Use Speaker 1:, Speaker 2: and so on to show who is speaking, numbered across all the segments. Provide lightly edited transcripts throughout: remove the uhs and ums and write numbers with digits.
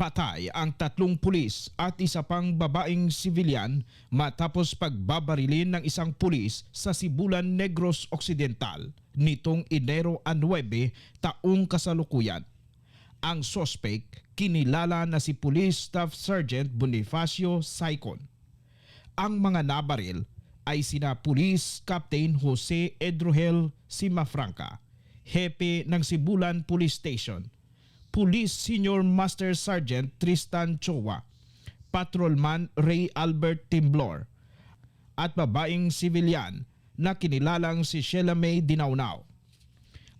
Speaker 1: Patay ang 3 pulis at isa pang babaeng sibilyan matapos pagbabarilin ng isang pulis sa Sibulan Negros Occidental nitong Enero 9 taong kasalukuyan. Ang sospek kinilala na si Police Staff Sergeant Bonifacio Saicon. Ang mga nabaril ay sina Police Captain Jose Edrohel Simafranca, hepe ng Sibulan Police Station, Police Senior Master Sergeant Tristan Chowa, Patrolman Ray Albert Timblor, at babaeng sibilyan na kinilalang si Sheila May Dinaunao.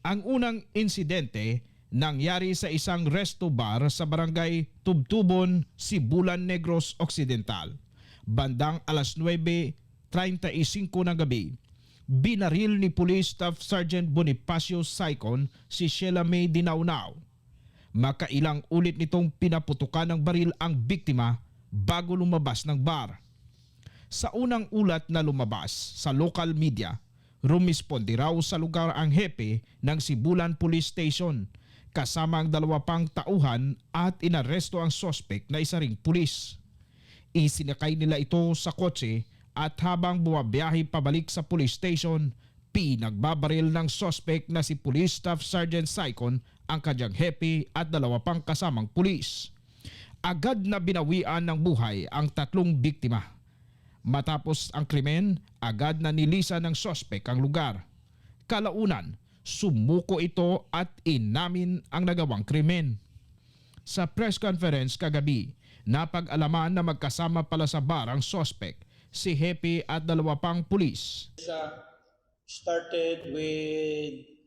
Speaker 1: Ang unang insidente nangyari sa isang resto bar sa barangay Tubtubon, Sibulan Negros Occidental. Bandang alas 9:35 ng gabi, binaril ni Police Staff Sergeant Bonifacio Saicon si Sheila May Dinaunao. Makailang ulit nitong pinaputukan ng baril ang biktima bago lumabas ng bar. Sa unang ulat na lumabas sa local media, rumisponde raw sa lugar ang hepe ng Sibulan Police Station kasama ang 2 pang tauhan at inaresto ang sospek na isa ring pulis. Isinakay nila ito sa kotse at habang bumabiyahe pabalik sa police station, pinagbabaril ng sospek na si Police Staff Sergeant Saicon ang kanyang hepe at 2 pang kasamang pulis. Agad na binawian ng buhay ang 3 biktima. Matapos ang krimen, agad na nilisan ng sospek ang lugar. Kalaunan, sumuko ito at inamin ang nagawang krimen. Sa press conference kagabi, napag-alaman na magkasama pala sa bar ang sospek, si hepe at 2 pang pulis.
Speaker 2: Started with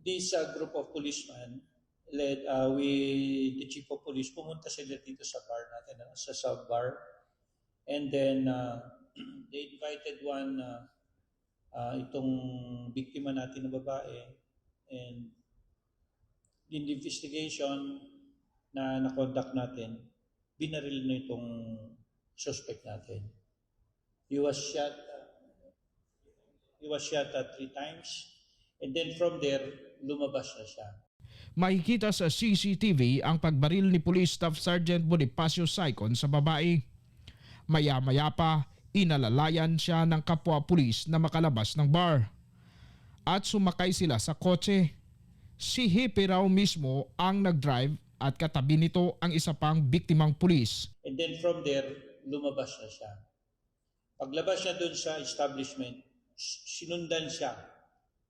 Speaker 2: this group of policemen led with the chief of police. Pumunta sila dito sa bar natin, sa sub bar, and then they invited itong biktima natin na babae, and in the investigation na na-conduct natin, binaril na itong suspect natin. He was shot 3 times, and then from there, lumabas na siya.
Speaker 1: Makikita sa CCTV ang pagbaril ni Police Staff Sergeant Bonifacio Saicon sa babae. Maya-maya pa, inalalayan siya ng kapwa-pulis na makalabas ng bar. At sumakay sila sa kotse. Si hepe raw mismo ang nag-drive at katabi nito ang isa pang biktimang pulis.
Speaker 2: And then from there, lumabas na siya. Paglabas niya doon sa establishment, sinundan siya.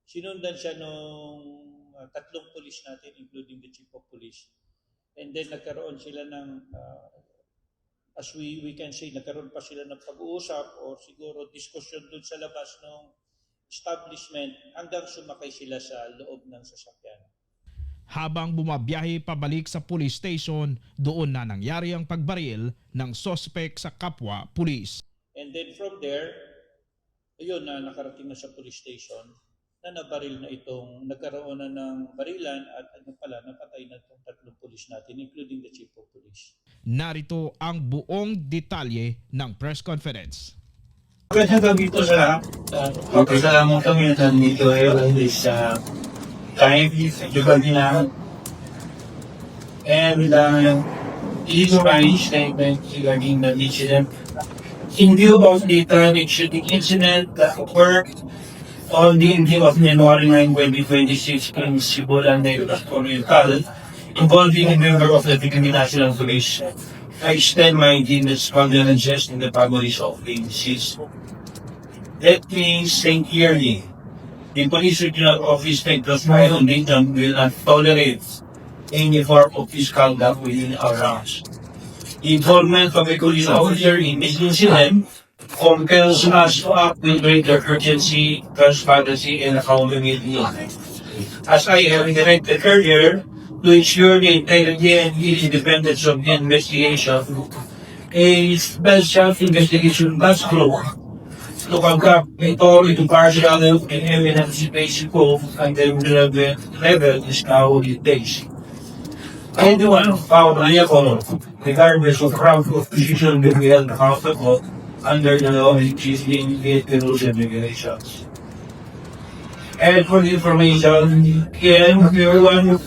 Speaker 2: Sinundan siya nung 3 pulis natin, including the chief of police. And then nagkaroon sila ng, as we can say, nagkaroon pa sila ng pag-uusap o siguro diskusyon doon sa labas ng establishment hanggang sumakay sila sa loob ng sasakyan.
Speaker 1: Habang bumabiyahe pabalik sa police station, doon na nangyari ang pagbaril ng sospek sa kapwa pulis.
Speaker 2: And then from there, ayun na nakarating na sa police station na nabaril na itong, nagkaroon na ng barilan at napatay na itong 3 pulis natin, including the chief of police.
Speaker 1: Narito ang buong detalye ng press conference.
Speaker 3: Magandang gabi po sa lahat. Magpasalamat kami na nandito ngayon sa time, lugar nila. And this is my statement regarding the incident. In view of the tragic shooting incident that occurred on the evening of January 9, 2026 in Sibulan Negros Occidental, involving a member of the Philippine National Police, I extend my deepest condolences to the families of the deceased. Let me say clearly, the Police Regional Office Negros Occidental will not tolerate any form of misconduct within our ranks. The involvement of a police officer in this incident compels us to act with greater urgency, transparency, and accountability. As I have directed earlier, to ensure the integrity and independence of the investigation, a special investigation task force to conduct a thorough, impartial, and evidence-based proof at the relevant level is now in place. Anyone found liable, regardless of rank or position, will be held accountable under the law existing rules and regulations. And for the information, again, everyone,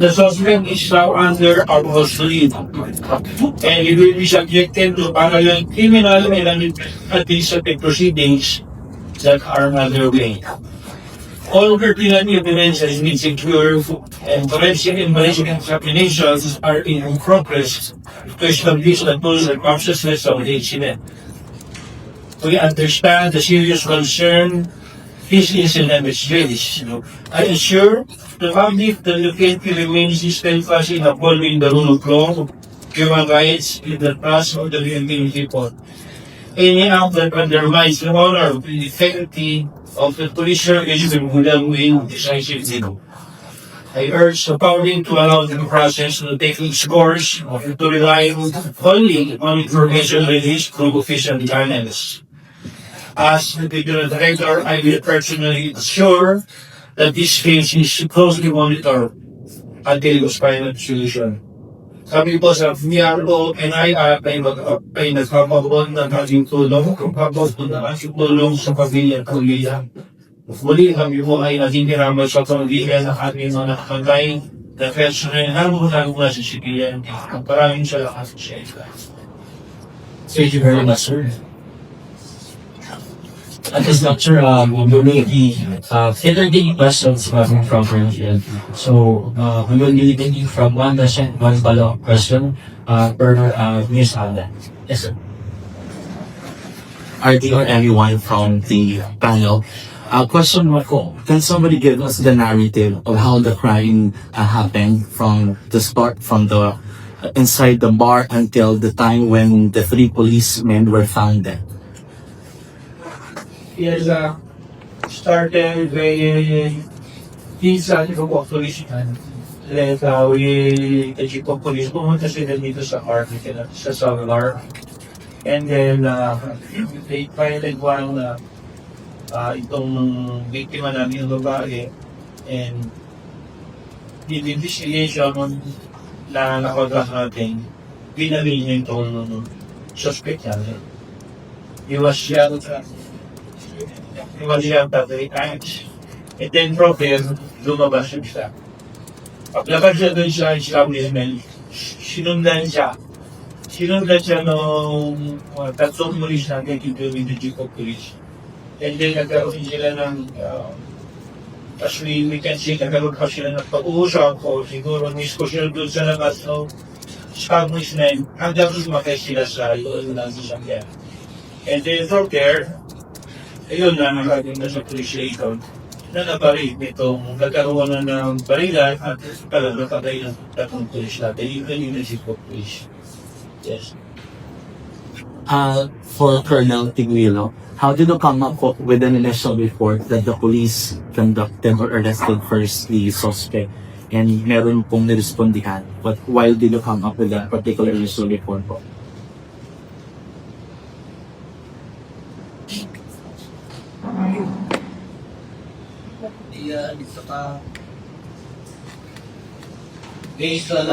Speaker 3: The suspect is now under our custody, and he will be subjected to parallel criminal and administrative proceedings that are underway. All pertinent evidence has been secured, and forensic and forensic examinations are in progress to establish the full circumstances of the incident. We understand the serious concern this incident is raised. I assure the public that the PNP remains steadfast in upholding the rule of law, human rights, and the trust of the Philippine people. Any act that undermines the honor of the integrity of the police service will be decisively. I urge the public to allow the process to take its course and to rely only on information released through official channels. As the Regional Director, I will personally assure that this case is closely monitored until its final solution. Kami po sa PRO and I ay nagpapabot ng ating tulong, tulong sa pamilya at pamilya. Muli kami po ay natiniraman sa pamilya ng ating mga nakakagay na personal na mula sa CPN. Maraming salamat sa inyo.
Speaker 4: Thank you very much, sir. At this lecture, we will be entertaining questions from Renfield. So, we will be taking from one question, one follow-up question per Ms. Alda. Yes, sir.
Speaker 5: RD or anyone from the panel. Question one ko, can somebody give us the narrative of how the crime happened from the start, from the inside the bar until the time when the 3 policemen were found dead?
Speaker 2: Yes, started with this group of policemen. Then the chief of police pumunta sila dito sa car, sa Salvar. And then they filed one itong biktima namin yung babae. And the investigation na nakontak natin, binali niya itong suspect niya. He was shot 3 times. And then from there, lumabas siya. Paglabas siya doon sa establishment, sinundan siya. Sinundan siya nung tatlong police natin dito with the chief of police. And then nagkaroon sila ng as we can see, nagkaroon pa sila ng pag-uusap o siguro misko sila doon sa labas ng establishment hanggang sumakay sila sa loob ng sasakyan. And then from there, ayun na nagkakaroon na sa police station na nabaril nitong nagkaroon na ng barilan at pala napatay ng tatlong police natin. Yun yung chief of police. Yes.
Speaker 5: For Colonel Tiguilo, how did you come up with an initial report that the police conducted or arrested first the suspect and meron pong nirespondihan? But why did you come up with that particular initial report po?
Speaker 4: Dito ka, based on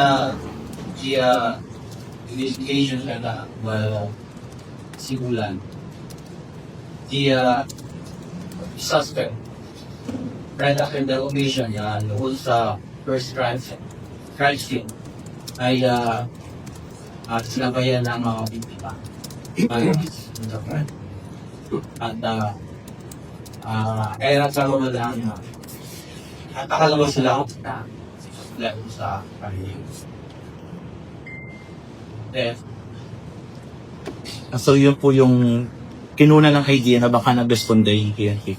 Speaker 4: the investigation na simulan, the suspect right after the omission noon sa first crime scene ay sinabayan ng mga biktima at kaya nagkaroon na at akala sila na sa kanila.
Speaker 5: So yun po yung kinuna ng idea na baka nag-responde yung PNP.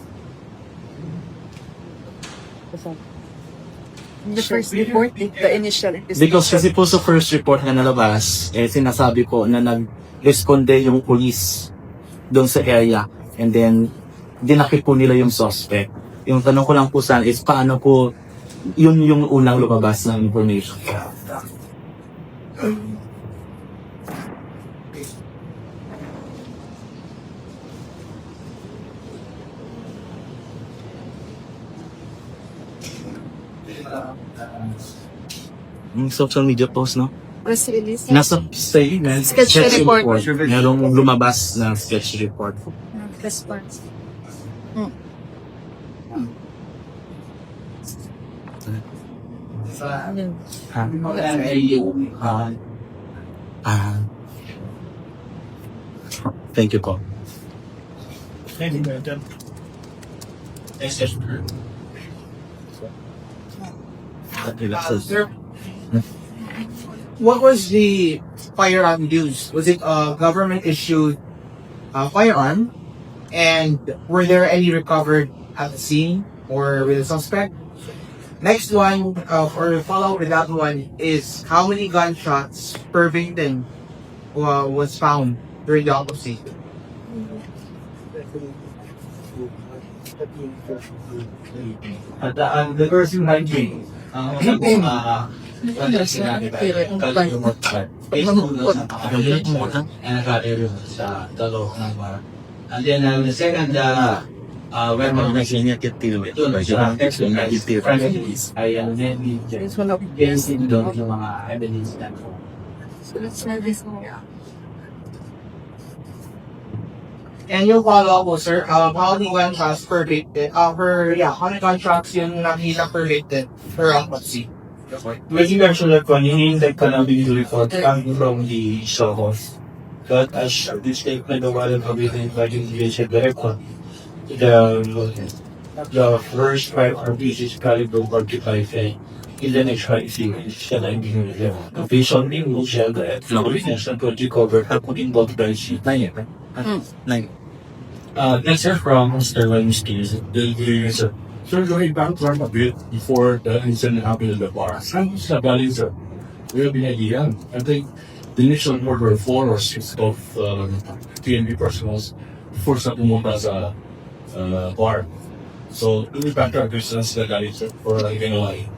Speaker 6: The first report, the initial investigation.
Speaker 5: Because kasi po sa first report na nalabas, sinasabi po na nag-responde yung police doon sa area and then dinakip po nila yung suspect. Yung tanong ko lang po saan is paano po yun yung unang lumabas ng information. Social media post, no?
Speaker 6: Press release.
Speaker 5: Nasa say,
Speaker 6: Sketch report.
Speaker 5: Merong lumabas na sketch report.
Speaker 6: Response.
Speaker 5: Thank you po.
Speaker 7: Sir, what was the firearm used? Was it a government issued firearm? And were there any recovered at the scene or with the suspect? Next one, or follow with that one, is how many gunshots per victim was found during the autopsy?
Speaker 4: At the person like me, and then the second weapon ay mainly based in doon yung mga evidence na po.
Speaker 7: And yung follow-up po, sir, how many gunshots per victim? How many gunshots yung nakita per victim per autopsy?
Speaker 3: With regards to that one, hinihintay ka namin yung report coming from the Sohos. But as this statement of one of the investigation director, the first 5 pieces caliber 45 in the next 5 seconds, siya na hindi nila. Based on the siya, the evidence na project cover, hapon involved by si
Speaker 5: Nine.
Speaker 4: Next sir from Mr. Wednesday.
Speaker 8: Sir, going background a bit before the incident happened in the bar. Saan sa galing, sir? We have been idea. I think the initial report were 4 or 6 of PNP personnel before sa pumunta sa bar. So, going background a bit saan sa galing, sir? Or again, why?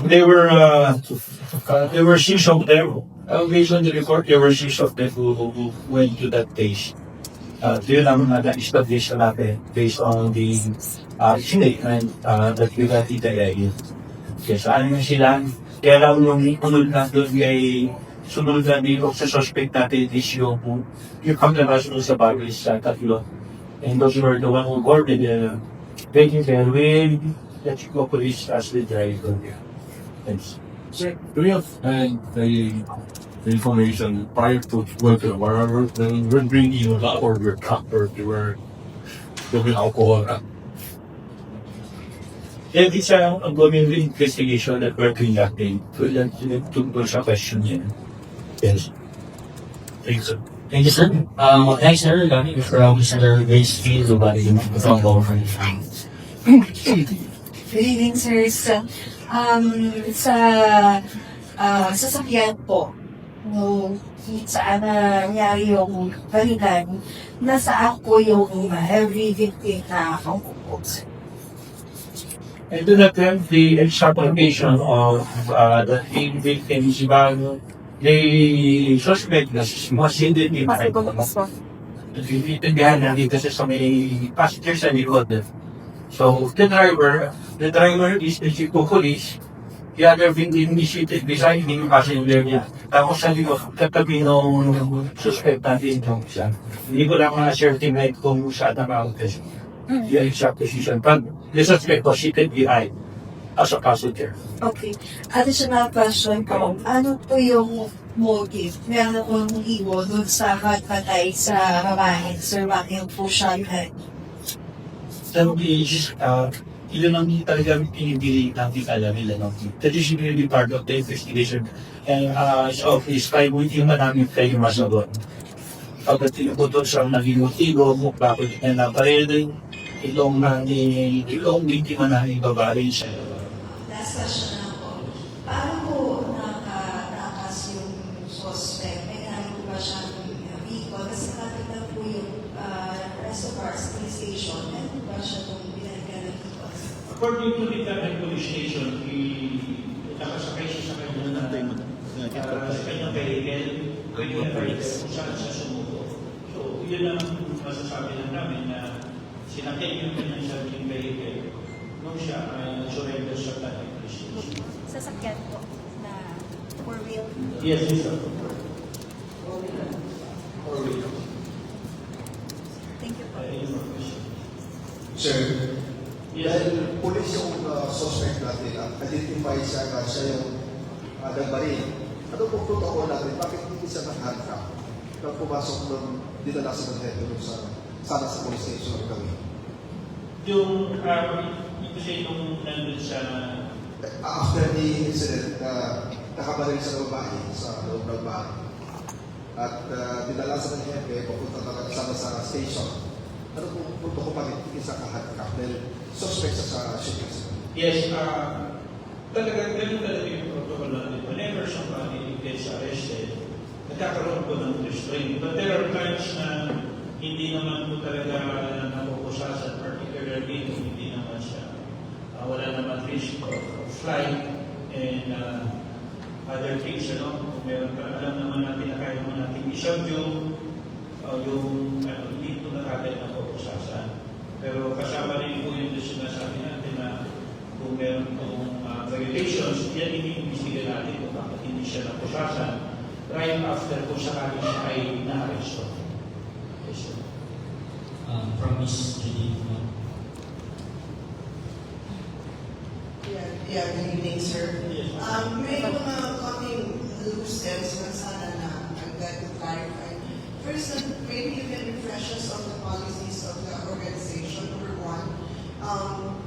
Speaker 3: They were 6 of them. Based on the report, there were 6 of them who went to that place. Yun ang na-establish na natin based on the statement that we got today. Okay, so ano sila? Kaya lang yung sunod na doon ay sunod na dito sa suspect natin is yung kamlamas doon sa bagay sa tatlo. And those were the one who boarded the vehicle with the Chico Police as the driver. Thanks.
Speaker 8: Sir, do we have the information prior to whether wherever when bringing you or your truck or they were doing alcohol?
Speaker 3: And it's an ongoing investigation that we're conducting to sa question niya. Yes. Thanks, sir.
Speaker 4: Thank you sir. Next sir, coming from Mr. Wednesday, Lubari from Government.
Speaker 6: Good evening, sir. Sa sasakyan po, no, saan nangyari yung balikan, nasaan po yung every victim na pangkukos.
Speaker 3: I do not have the exact location of the 8 victims, but the suspect was hindi Nagbibitindihan na dito sa may passenger sa likod. So, the driver is the Chico Police. The other victim is seated beside the passenger niya. Tapos sa likod, katabi ng suspect natin yung siya. Hindi ko lang ma-certify kung saan ang the exact position. But the suspect was seated behind as a passenger.
Speaker 6: Okay. Additional question po. Ano po yung motive? Meron akong iwo dun sa pagpatay sa babae. Sir, bakit po siya yun?
Speaker 3: Sabi is, ilan ang talaga pinibili natin alam nila. No? That is really part of the investigation. And so, this time, hindi maraming tayo masagot. Pagdating po doon sa naging motibo, bakit na naparel din, ilong biktima na ibabarin siya.
Speaker 6: Last question na po. Paano po nakatakas yung suspect? May namin ba siyang vehicle? Kasi nakakita po yung reservoir police station. Ano ba siya itong binalikan ng vehicle?
Speaker 3: According to the Tagal Police Station, nakasakay siya sa kanyang vehicle, kung saan siya sumuko. So, yun ang masasabi lang namin na sinakay yung kanyang sariling vehicle nung siya ay surrender sa Tagal Police Station.
Speaker 6: Sasakyan po na four-wheel.
Speaker 3: Yes, sir.
Speaker 6: Thank you po.
Speaker 9: Sir, Dahil pulis yung suspect natin at identify siya na siya yung nagbaril. Ano pong protocol natin? Bakit hindi siya nag-handcuff? Nang pumasok doon, dinala sa head doon sana sa police station ang gawin.
Speaker 2: Yung, ito siya yung nandun sa...
Speaker 9: After the incident, nakabaril sa babae sa loob ng bahay. At dinala sa head, papunta na sana sa station. Ano pong protocol bakit hindi siya nag-handcuff? Dahil suspect sa shooting.
Speaker 2: Yes, talagang ganun talaga yung protocol natin. Whenever somebody gets arrested, nagkakaroon po ng restraint. But there are times na hindi naman po talaga napupusasan, particularly kung hindi naman siya, wala naman risk of flight and other things, ano? Kung meron pa, alam naman natin na kaya naman natin isubdue hindi po nakagay na pupusasan. Pero kasama rin po yung sinasabi natin na kung meron pong regulations, yan iniimbestiga natin kung bakit hindi siya napusasan right after kung sakali siya ay na-arresto. Yes, sir.
Speaker 4: From Miss Judy.
Speaker 6: Yeah, good evening, sir.
Speaker 2: Yes.
Speaker 6: May mga konting loose ends na sana na I'd like to clarify. First, maybe you can refresh us on the policies of the organization. Number one, are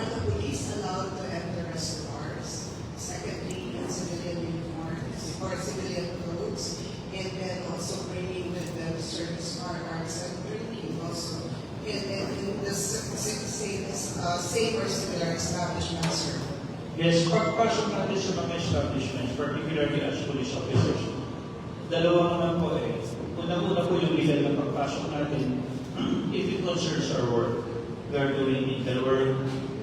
Speaker 6: the police allowed to enter reservoirs? Secondly, in civilian uniforms or civilian clothes, and then also bringing with them service firearms and drinking also in the same or similar establishments, sir.
Speaker 2: Yes, pagpasok natin sa mga establishments, particularly as police officers, dalawa naman po eh. Unang-una po yung legal na pagpasok natin. If it concerns our work, we are doing legal work,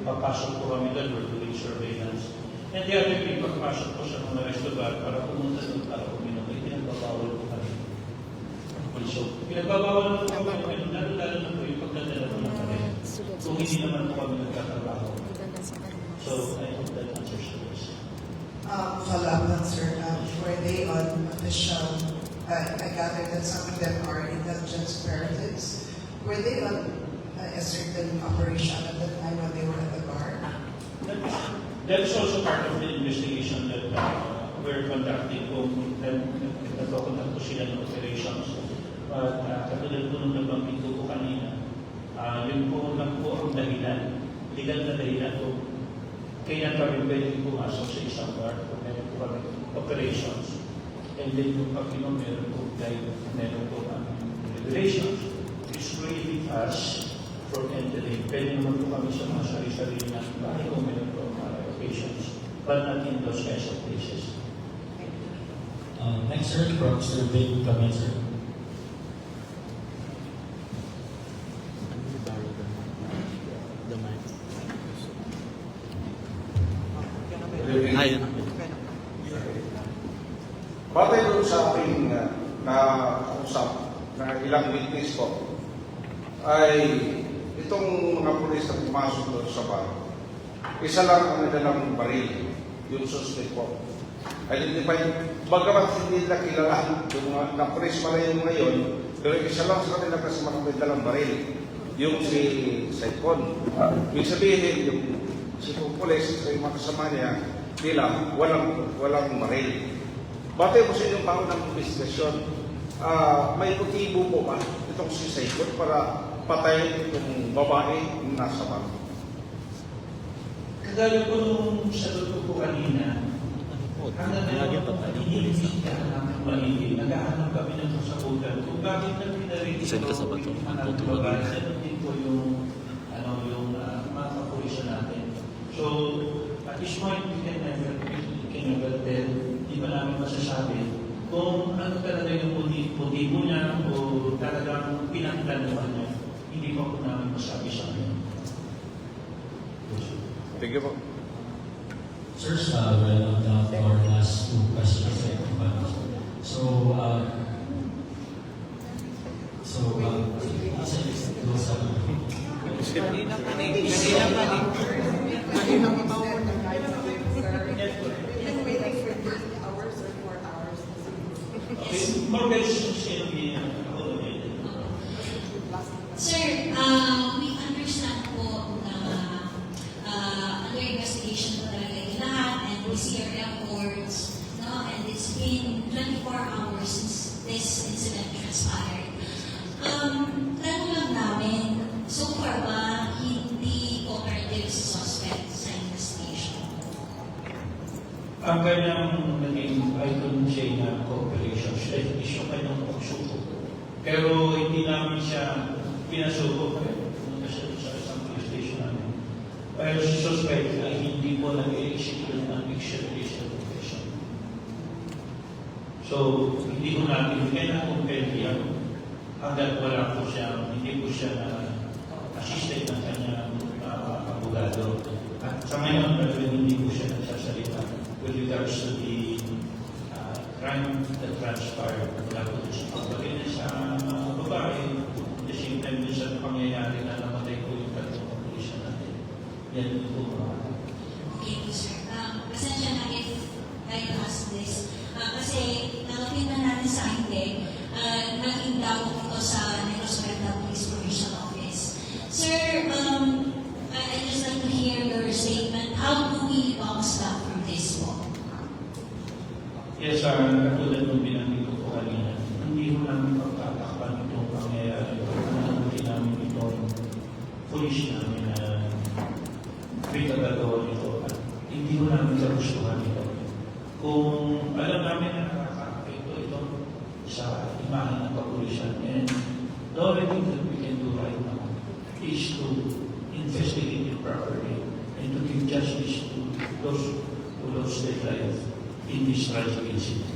Speaker 2: papasok po kami doon, we're doing surveillance. And the other thing, pagpasok po sa mga restaurant para pumunta doon para uminom, ay pinagbabawal po kami. So, pinagbabawal po kami, lalo-lalo na po yung pagdadala po ng kami. Kung hindi naman po kami nagtatrabaho. So, I hope that answers the question.
Speaker 6: Follow-up lang, sir. Were they on official, I gather that some of them are intelligence operatives. Were they on a certain operation at the time when they were at the bar?
Speaker 2: That is also part of the investigation that we're conducting kung nagkakonduct po sila ng operations. But katulad po nung nabanggit ko kanina, yun po lang po ang dahilan, legal na dahilan po. Kaya kami pwede pumasok sa isang bar kung meron po kami operations. And then yung pag-inom, meron po ang regulations which prohibit us from entering. Pwede naman po kami sa mga sarili-sarili na bahay kung meron po mga locations, but not in those kinds of places.
Speaker 4: Next, sir, from Mr. Big Comment, sir.
Speaker 5: Ayun.
Speaker 9: Batay doon sa ating nakausap na ilang witness ko, ay itong mga pulis na pumasok doon sa bar, isa lang ang nadalang baril, yung suspect ko. Identify, bagamat hindi na kilala, yung mga pulis pa rin ngayon, pero isa lang sa kanila kasi makapadalang baril, yung si Saikon. Ibig sabihin, yung si pulis sa mga kasama niya, nila, walang baril. Batay po sa inyong pangunang investigasyon, may motibo po ba itong si Saikon para patayin itong babae na nasa bar?
Speaker 2: Kagaya po nung sagot ko po kanina, hanggang ngayon po, hinihindihan namin maligid. Nag-ahanap kami ng kasagutan kung bakit na pinarito yung anak ng babae. Sagot din po yung mga kapulisan natin. So, at this point, we can never tell, di ba namin masasabi kung ano talaga yung motibo niya o talagang pinagplanuhan niya. Hindi pa po namin masabi sa amin.
Speaker 9: Thank you po.
Speaker 4: Sir, we're on down to our last two questions.
Speaker 2: More questions can be accommodated.
Speaker 10: Sir, we understand po
Speaker 6: been 24 hours since this incident transpired. Tanong lang namin, so far ba hindi cooperative si suspect sa investigation?
Speaker 2: Ang kanyang naging, I couldn't say na cooperation, is yung kanyang pagsuko. Pero hindi namin siya pinasuko. Pumunta siya sa isang police station namin. Pero si suspect ay hindi po nag-execute ng extrajudicial confession. So, hindi ko natin kaya-compel yan hanggat wala po siya, hindi po siya assisted ng kanyang abogado. At sa ngayon, hindi po siya nagsasalita with regards to the crime that transpired. Wala po siya pagpagin sa babae. At the same time, din sa pangyayari na namatay po yung tatlong kapulisan natin. Yan po.
Speaker 6: Okay po, sir. Pasensya na if I ask this. Kasi nakapin na natin sa hindi, naging daw ito sa Negros Oriental Police Provincial Office. Sir, I'd just like to hear your statement. How do we bounce back from this po?
Speaker 2: Yes, katulad ng binanggit ko po kanina, hindi mo namin pagtatakpan itong pangyayari. Hindi namin itong police namin na pinagagawa nito at hindi mo namin kagustuhan ito. Kung alam namin na nakaka-apekto ito sa imahe ng kapulisan, and the only thing that we can do right now is to investigate it properly and to give justice to those who lost their life in this tragic incident.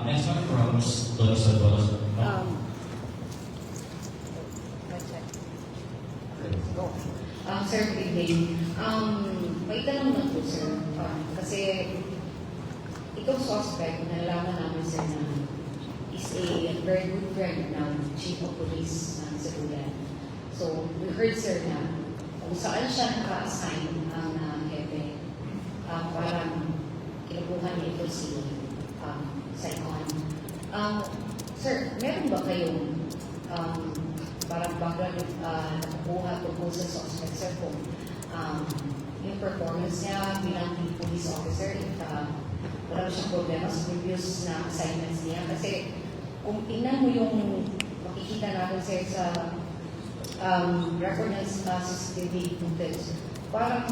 Speaker 4: Next one from Dolores.
Speaker 10: Sir, good evening. May tanong lang po, sir. Kasi itong suspect, nalalaman namin, sir, na is a very good friend ng Chief of Police ng Sibulan. So, we heard, sir, na kung saan siya naka-assign ang hepe, parang kinukuha niya ito si Saicon. Sir, meron ba kayong parang background nakukuha tungkol sa suspect, sir, kung yung performance niya bilang police officer, wala ba siyang problema sa previous na assignments niya? Kasi kung tingnan mo yung makikita natin, sir, sa record ng CCTV footage, parang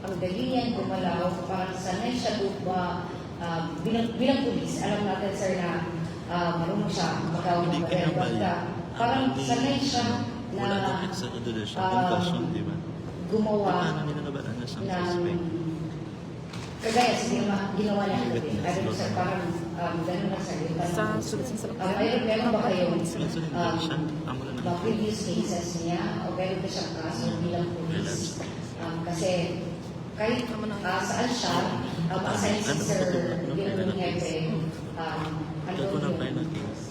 Speaker 10: ang dali niyan gumalaw, parang sanay siya ba bilang police. Alam natin, sir, na marunong siya magawa ng baril. Parang sanay siya na gumawa ng kagaya sa ginawa niya natin. I don't know, sir, parang gano'n na, sir. Meron ba kayong previous cases niya o meron ba siyang kaso bilang police? Kasi kahit saan siya, assign si Sir Bilang Hepe,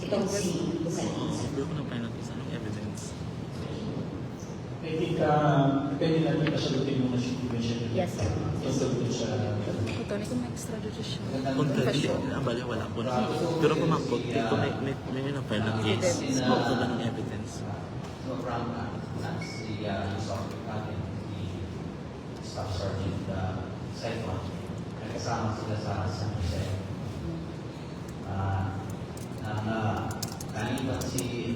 Speaker 10: itong si
Speaker 2: I think, pwede natin kasagutin muna si Commissioner.
Speaker 10: Yes, sir.
Speaker 2: Tungkol sa...
Speaker 5: Bali, wala po. Pero kung mangkot, may na-file ng case. Ito lang ng evidence.
Speaker 11: Staff Sergeant Saicon, nagkasama sila sa San Jose. Kalipat si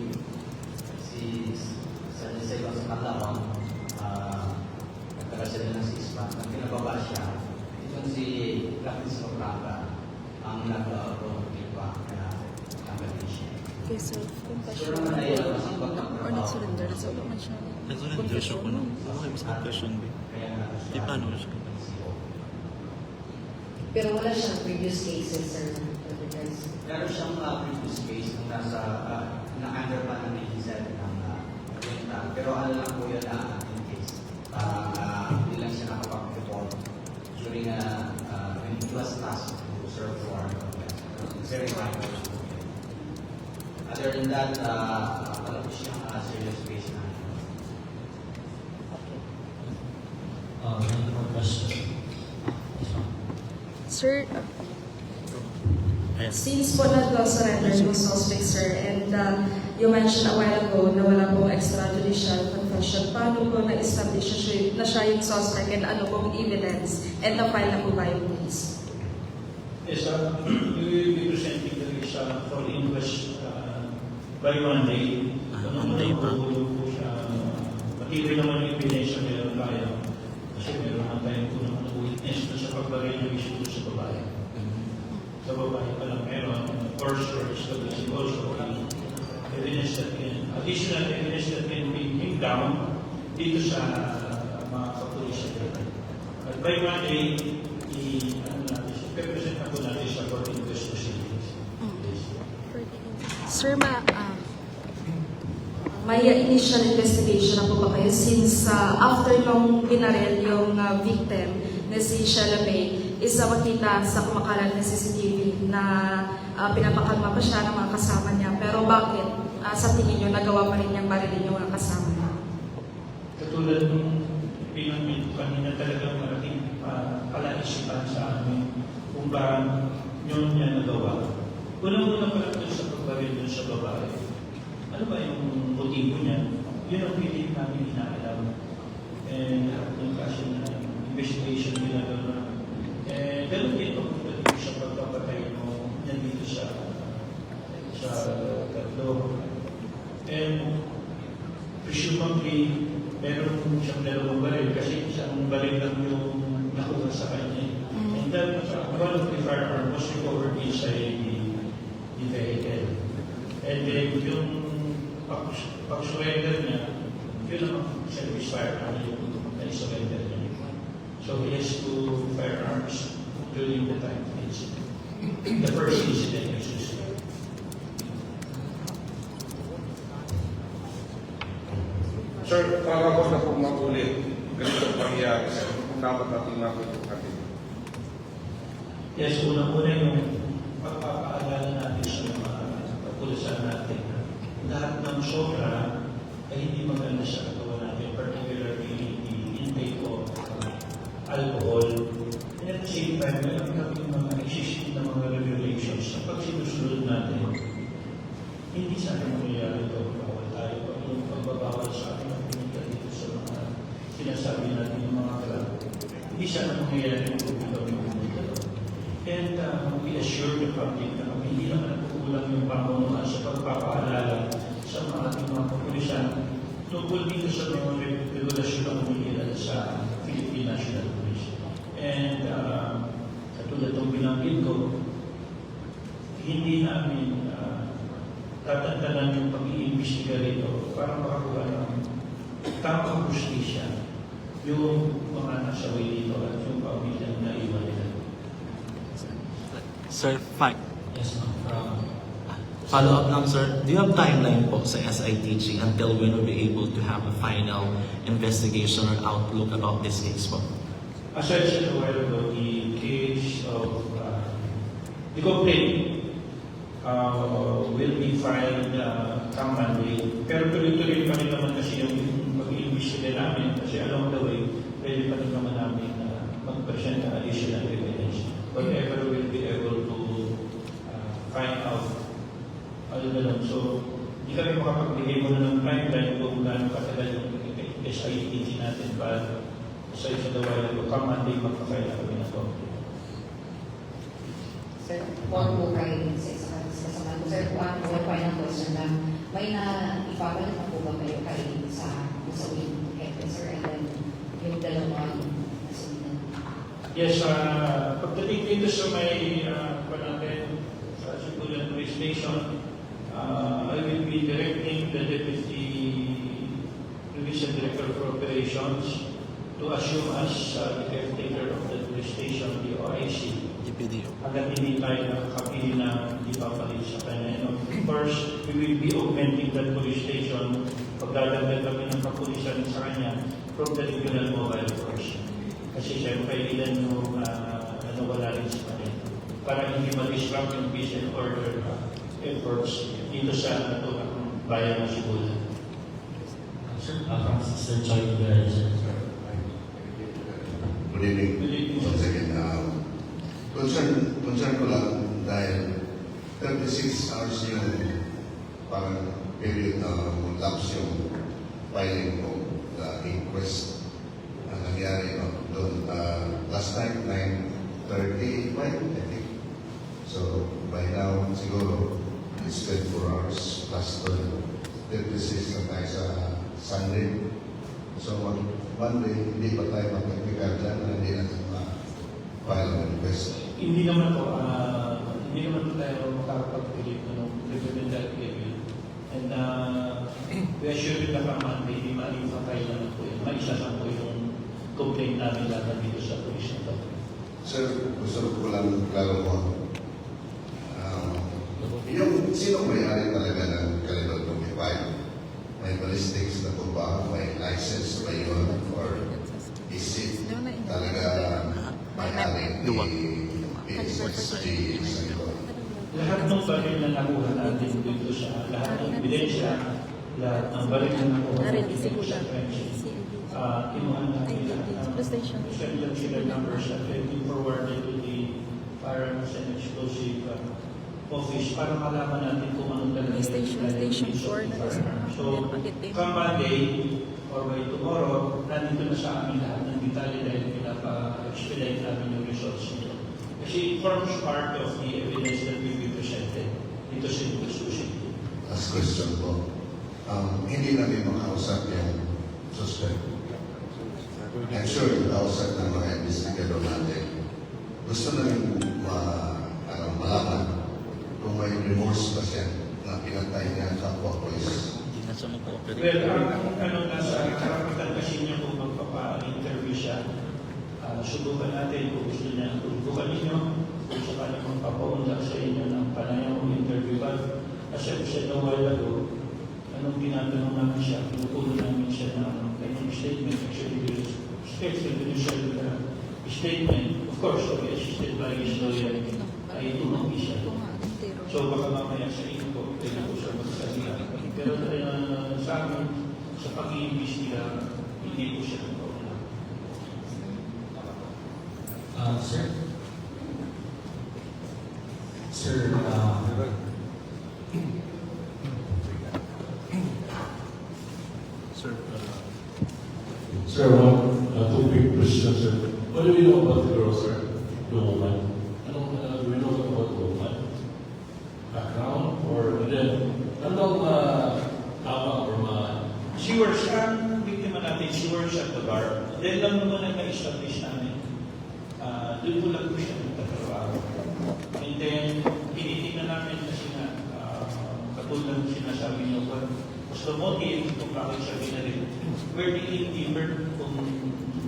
Speaker 11: San Jose sa Palawan, nagkaroon sila ng sisma. Nang pinababa siya, itong si Lapis Locraga ang nag-auto-clipa na tanggalin siya.
Speaker 12: Case of confession
Speaker 11: So, naman ay
Speaker 12: or nag-surrender sa ulo siya.
Speaker 5: Nag-surrender siya po nung mas confession ba? Di paano siya?
Speaker 10: Pero wala siyang previous cases, sir.
Speaker 11: Meron siyang previous case nung nasa na-under pa ng agency ng pero ano lang po yun na ating case. Hindi lang siya nakapag-report during when he was tasked to serve for very minor. Other than that, wala po siyang serious case na.
Speaker 4: Another question.
Speaker 12: Sir,
Speaker 5: Ayan.
Speaker 12: since po nag-surrender yung suspect, sir, and you mentioned a while ago na wala pong extrajudicial confession transaction, paano po na-establish na siya yung suspect and ano pong evidence and na-file na po ba yung case?
Speaker 2: Yes, we will be presenting the case for inquest by Monday. Monday pa. Matibay naman yung ebidensya meron tayo. Kasi meron naman tayo po naman witness na sa pagbaril ng issue sa babae. Sa babae pa lang meron. Of course, for establishing also evidence that additional evidence that can be taken down dito sa mga kapulisan. At by Monday, i-represent na po natin sa court inquest proceedings.
Speaker 12: Sir, may initial investigation na po ba kayo since after nung binaril yung victim na si Sheila May is makita sa kumakalat na CCTV na pinapakalma pa siya ng mga kasama niya. Pero bakit sa tingin niyo nagawa pa rin niyang barilin yung mga kasama niya?
Speaker 2: Katulad nung pinamit kanina talagang malaking palaisipan sa amin kung ba yun niya nagawa. Unang-una pa lang sa pagbaril dun sa babae. Ano ba yung motibo niya? Yun ang pilit namin inaalam. And yung kasi na investigation ginagawa. And ganun din pagpunta sa pagpapatay mo nandito sa tatlo. And presumably, meron siyang dalawang baril kasi isang baril lang yung nakuha sa kanya. And then, one of the firearms was recovered inside the vehicle. And then, yung pag-surrender niya, yun ang service firearm yung na-surrender niya. So he has 2 firearms during the time of the incident. The first incident, I should say.
Speaker 9: Sir, para ko na po magulit, ganito pangyayari, sir, kung dapat natin natin.
Speaker 2: Yes, unang-una yung pagpapaalala natin sa mga kapulisan natin. Lahat ng sobra ay hindi maganda sa katawan natin, particularly the intake of alcohol. And at the same time, meron kami mga existing na mga regulations na pag sinusunod natin, hindi sa akin mangyayari ito. Bawal tayo pa yung pagbabawal sa akin ang pinigyan dito sa mga sinasabi natin yung mga club. Hindi sana mangyayari yung kami dito. And we assure the public na hindi naman nagkukulang yung pamunuan sa pagpapaalala sa mga ating mga kapulisan tungkol dito sa mga regulasyon ng umiiral sa Philippine National Police. And katulad ng binanggit ko, hindi namin tatantanan yung pag-iimbestiga rito para makakuha ng tamang justisya yung mga nasawi dito at yung pamilyang naiwan nila.
Speaker 5: Sir, fine. Yes, follow up lang, sir. Do you have timeline po sa SITG until when we'll be able to have a final investigation or outlook about this case po?
Speaker 2: As I said a while ago, the case of the complaint will be filed come Monday. Pero tuloy-tuloy pa rin naman kasi yung pag-iimbestiga namin kasi along the way, pwede pa rin naman namin mag-present ng additional evidence. Whatever we'll be able to find out. So, hindi kami makapagbigay muna ng timeline kung gaano katagal yung SITG natin pa sa isa daw ay come Monday magpapay na kami na ito.
Speaker 10: Sir, one more kayo sa kasama ko. Sir, one final question lang. May ipabalik na po ba kayo kayo sa usawin head, sir, and then yung dalawa yung nasulinan?
Speaker 2: Yes, pagdating dito sa may natin sa Sibulan Police Station, I will be directing the Deputy Division Director for Operations to assume as the caretaker of the police station, the OIC. Hanggang hindi tayo nakakapili na hindi papalit sa kanya. And of course, we will be augmenting that police station pagdadagdag kami ng kapulisan sa kanya from the regional mobile force. Kasi siyempre, ilan yung wala rin sa kanya. Para hindi ma-disrupt yung peace and order efforts dito sa bayan ng Sibulan.
Speaker 4: Sir, Sir Choi,
Speaker 13: Good evening. Once again, concern ko lang dahil 36 hours yung parang period na lapse yung filing ko. the inquest na nangyari doon. Last night, 9:30, I think. So, by now, siguro, it's 24 hours plus 36 na tayo sa Sunday. So, Monday, hindi pa tayo mag-technical dyan na hindi natin ma-file ang request.
Speaker 2: Hindi naman po tayo makakapagpilit ng representative level. And we assure you na Monday, hindi ma-file naman po yun. Maisa lang po yung complaint namin laban dito sa police na to.
Speaker 13: Sir, gusto ko lang klaro mo. Yung sino may-ari talaga ng Calidon 25? May ballistics na po ba? May license ba yun? Or is it talaga may-ari ni PSSG?
Speaker 2: Lahat ng baril na nakuha natin dito sa lahat ng ebidensya, lahat ng baril na nakuha natin dito sa French, kinuha natin lahat ng schedule serial numbers at forwarded to the Firearms and Explosive Office para malaman natin kung anong talaga yung So, come Monday or by tomorrow, nandito na sa amin lahat ng detalye dahil pinapa-expedite namin yung results nito. Kasi it forms part of the evidence that will be presented dito sa investigation.
Speaker 13: Last question po. Hindi namin makausap yung suspect. I'm sure yung kausap ng mga investigador natin. Gusto namin malaman kung may remorse ba siya na pinatay niya sa kapwa polis.
Speaker 2: Well, nasa karapatan kasi niya kung magpapa-interview siya, subukan natin kung gusto niya. Subukan ninyo kung sa kanya magpapaundak sa inyo ng panayang interview. But as I said a while ago, anong tinatanong namin siya, pinupulo namin siya ng kanyang statement, actually, statement, of course, assisted by his lawyer, ay tumanggi siya. So baka mamaya sa inyo po, pwede po siya magsalita. Pero sa amin, sa pag-iimbestiga, hindi po siya nagpauna.
Speaker 4: Sir?
Speaker 8: Sir, two big questions, sir. What do we know about the girl, sir? The woman? Do we know about the woman? Background? Or then, tama or
Speaker 2: She works, ang biktima natin, she works at the bar. Then lang naman ang na-establish namin. Doon po lang po siya nagtatrabaho. And then, tinitingnan namin kasi na, katulad ng sinasabi niyo, was the motive kung bakit siya binarin. We're digging deeper kung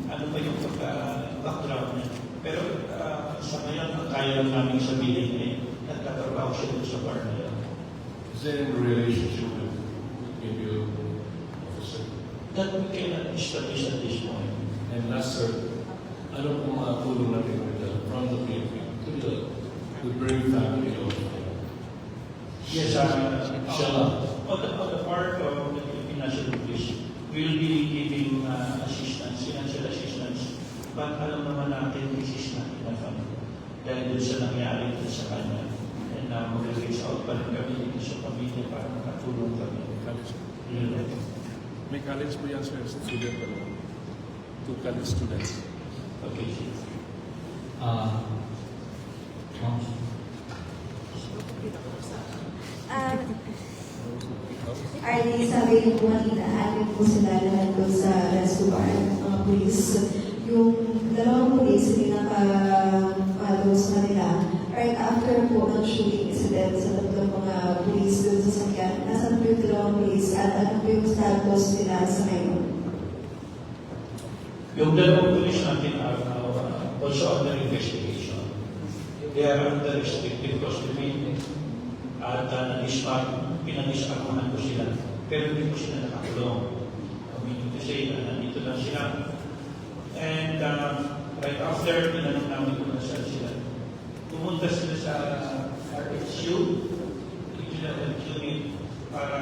Speaker 2: ano pa yung background niya. Pero sa ngayon, kaya lang namin sabihin eh, nagtatrabaho siya doon sa bar na yan.
Speaker 8: is there any relationship with you, officer?
Speaker 2: That we cannot establish at this point.
Speaker 8: And last, sir, ano pong tulong natin from the PNP to the brave family of
Speaker 2: Yes, on the part of the Philippine National Police, we will be giving assistance, financial assistance, but alam naman natin this is not enough dahil doon sa nangyari doon sa kanya. And mag-reach out pa rin kami dito sa pamilya para makatulong kami.
Speaker 8: May college po yan, sir, student pa naman. Two college students.
Speaker 2: Okay.
Speaker 6: Arnie, sabi niyo po kanina, amin po sila lahat doon sa reservoir ng mga pulis. Yung dalawang pulis, hindi nakapalo sa kanila. Right after po ng shooting incident sa tatlong mga pulis doon sa sakyan, nasan po yung dalawang pulis at ano po yung status nila sa ngayon?
Speaker 2: Yung dalawang pulis natin are also under investigation. They are under restrictive custody at pinag-isamahan ko sila. Pero hindi ko sila nakakulong. Meaning to say na nandito lang sila. And right after, pinanong namin kung nasaan sila. Pumunta sila sa RHU, Regional Health Unit, para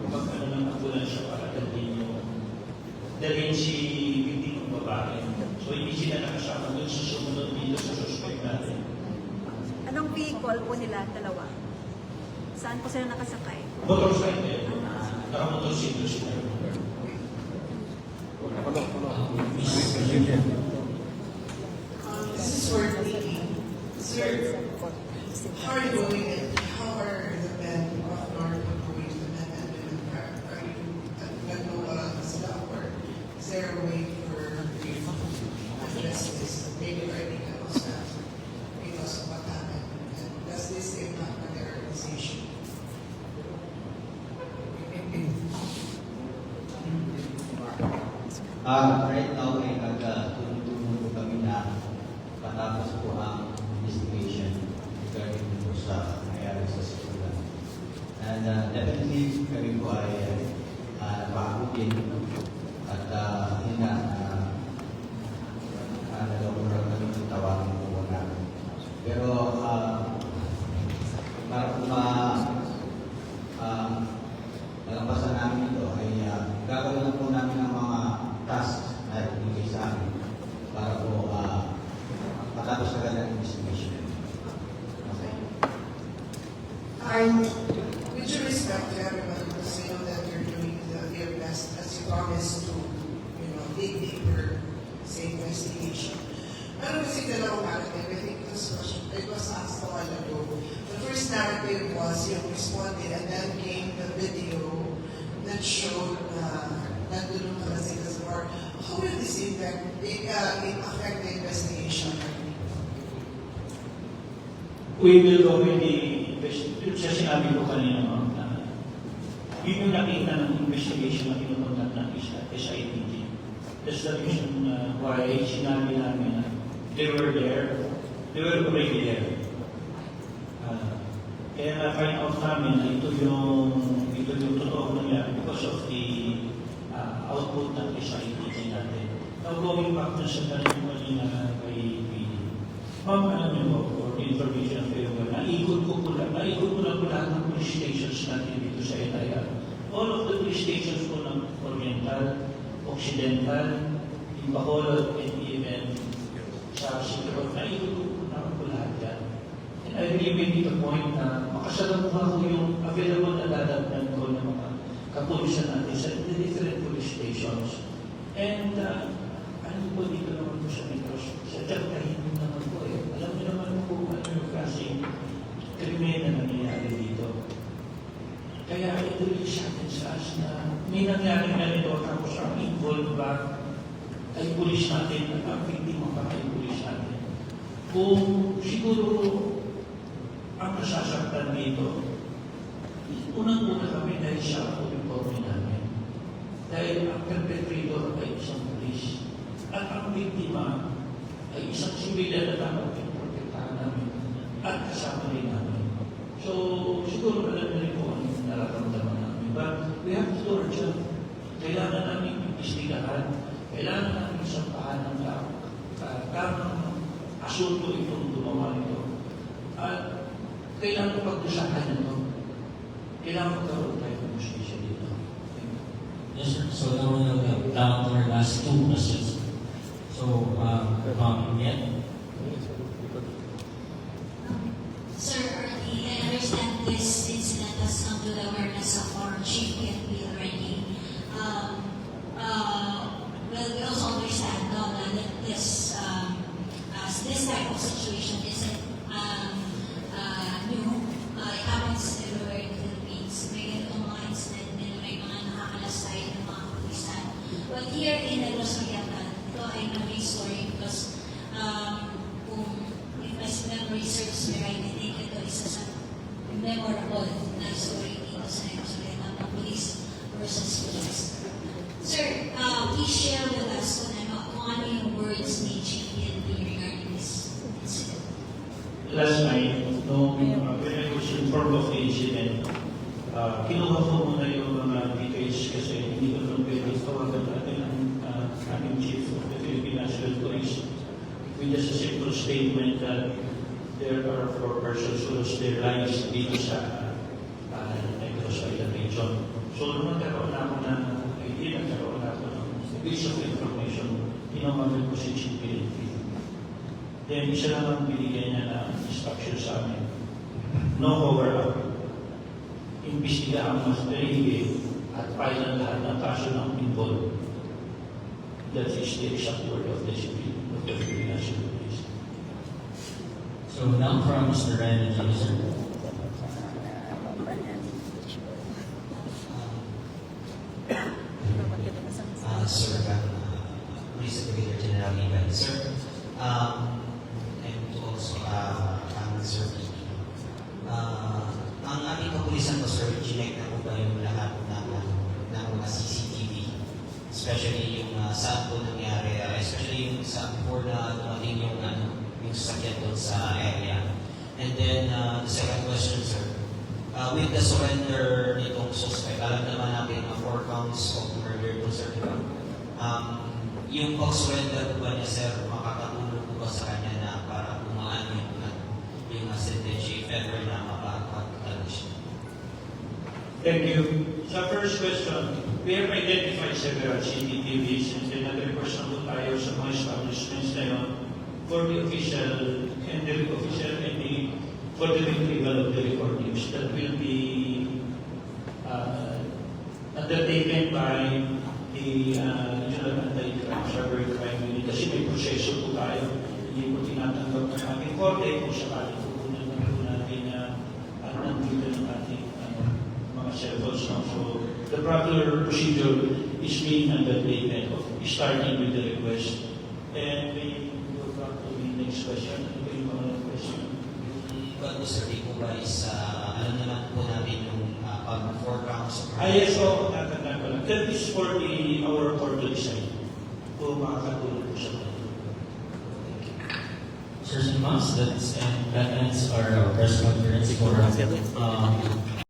Speaker 2: mag-ano ng ambulansya para dalhin si victim ng babae. So hindi sila nakasama doon sa sumunod dito sa suspect natin.
Speaker 14: Anong vehicle po nila, dalawa? Saan po sila nakasakay?
Speaker 2: Motorcycle. Nakamotorcycle sila.
Speaker 15: This is for Ricky. Sir, how are you doing and how are the men of North doing, the men and women? Are you nagagawa sila or is there a way for you to address this? Maybe already knows that because of what happened. And does this impact on their organization?
Speaker 11: Right now ay nagtulong po kami na patapos po ang investigation regarding po sa nangyari sa sikulan. And definitely kami po ay napakutin at yun na nalawag kami ng tawagin po namin. Pero para po nalampasan namin ito ay gagawin na po namin ang mga tasks na ibigay sa amin para po matapos agad ang investigation. Okay.
Speaker 15: And with due respect to everyone, because I know that you're doing your best as you promised to, dig deeper sa investigation. Pero kasi dalawang narrative, I think it was asked a while ago. The first narrative was yung responded and then came the video that showed nandun ka kasi sa bar. How will this affect the investigation?
Speaker 2: We will go with the investigation. Sa sinabi ko kanina, yun yung nakita ng investigation na pinupuntan ng SITG. That's the reason why sinabi namin na they were there, they were already there. Kaya na-find out namin na ito yung totoo nangyari because of the output ng SITG natin. Now going back na sa tanong kanina kay Ma'am, alam niyo po, for information of everyone, naikot ko na po lahat ng police stations natin dito sa NIR. All of the police stations po ng Oriental, Occidental, in Bacolod, and even sa Sigurot, naikot ko na po lahat yan. And I really made it a point na makasalamuha ko yung available na dadagnan ko ng mga kapulisan natin sa different police stations. And ano po dito naman po sa Negros, sa Tagtahin naman po eh. Alam niyo naman po ano yung klaseng krimen na nangyayari dito. Kaya ito rin sa atin sa as na may nangyari na ito tapos ang involved ba ay pulis natin at ang victim pa ay pulis natin. Kung siguro ang nasasaktan dito, unang-una kami dahil sa uniforme namin. Dahil ang perpetrator ay isang pulis at ang biktima ay isang sibilyan na dapat protektahan namin at kasama rin namin. So, siguro alam na rin po ang nararamdaman namin. But we have to do our job. Kailangan namin imbestigahan, kailangan namin sampahan ng tamang asunto itong gumawa nito. At kailangan pagdusahan nito. Kailangan magkaroon tayo ng justisya dito.
Speaker 4: Yes, sir. So now we'll down to our last two questions. So, Yan.
Speaker 6: Sir, I understand this incident has come to the awareness of our chief PNP already. Well, we also understand that this type of situation isn't new. It happens everywhere in the Philippines. May ganitong mga incident din, may mga nakakalasay ng mga kapulisan. But here in Negros Oriental, ito ay na-big story because if my memory serves me right, I think ito isa sa memorable na story dito sa Negros Oriental ng police versus police. Sir, please share with us kung ano yung words ni Chief PNP regarding this incident.
Speaker 2: Last night, when I was informed of the incident, kinuha ko muna yung mga details kasi hindi ko naman pwede tawagan natin ang aming Chief of the Philippine National Police with just a simple statement that there are 4 persons who lost their lives dito sa Negros Oriental region. So, nung nagkaroon na ako ng idea, nagkaroon na ako ng piece of information, tinawagan ko si Chief PNP. Then, isa lang ang binigyan niya na instruction sa amin. No cover-up. Imbestigahan mas maigi at file ang lahat ng kaso ng involved. That is the exact word of the Philippine National Police.
Speaker 4: So now from Mr. Ryan Jameson.
Speaker 11: Sir, Police Brigadier General Ivan. Sir, and also Sir, ang aming kapulisan po, sir, chinek na po ba yung lahat ng mga CCTV, especially yung saan po nangyari, especially yung sa before na dumating yung sasakyan doon sa area. And then, the second question, sir, with the surrender nitong suspect, alam naman natin na 4 counts of murder po, sir, diba? Yung pag-surrender po ba niya, sir, makakatulong po ba sa kanya na para pumaan yung sentence if ever na mapapagtalo siya?
Speaker 2: Thank you. Sa first question, we have identified several CCTVs and then nag-request na po tayo sa mga establishments na yun for the official and the for the retrieval of the recordings that will be undertaken by the Regional Anti-Crime Cybercrime Unit kasi may proseso po tayo. Hindi po tinatanggap ng ating korte kung sakali po natin nandito ng ating mga cellphones. So, the proper procedure is being undertaken, starting with the request. And we go back to the next question. Ano ba yung mga question?
Speaker 11: But Mr. Di po ba is, alam naman po natin yung 4 counts of
Speaker 2: Yes, so, tatandaan ko lang. That is for our portal side. Kung makakatulong po siya.
Speaker 4: Sir Simas, that ends our press conference for